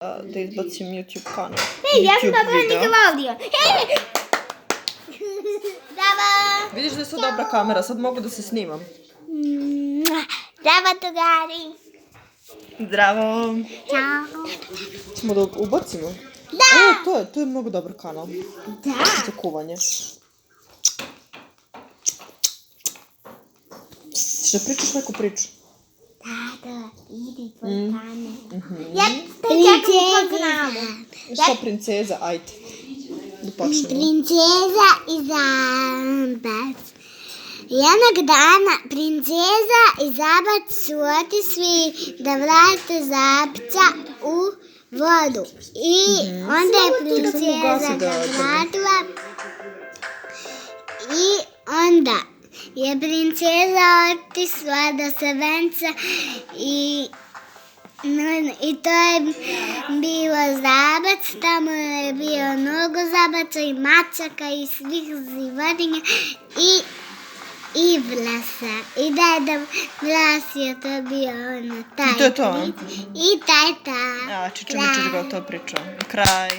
Da izbacim YouTube kanal. Ja sam napravila Nickelodeon. Bravo! Vidiš da je sad dobra kamera, sad mogu da se snimam. Bravo, drugari. Zdravo. Ćao. Ćemo da ubacimo? Da! To je mnogo dobar kanal. Da. Za kuvanje. Ćeš da pričaš neku priču? Da, idi tvoj kanal. Ja te čekam u tvoj kanalu. Šta princeza? Ajde. Da počnemo. Princeza i Zabac. Jednog dana princeza i Zabac su otišli da vrate Zabca u vodu. I onda je princeza ga vratila. I onda je princeza otišla do Savenca i to je bilo Zabac, tamo je bio mnogo zabaca i mačaka i svih životinja i Vlasa. I Deda Vlas je to bio ono taj. I to je to? I taj. Čiče mi gotovo pričao. Kraj.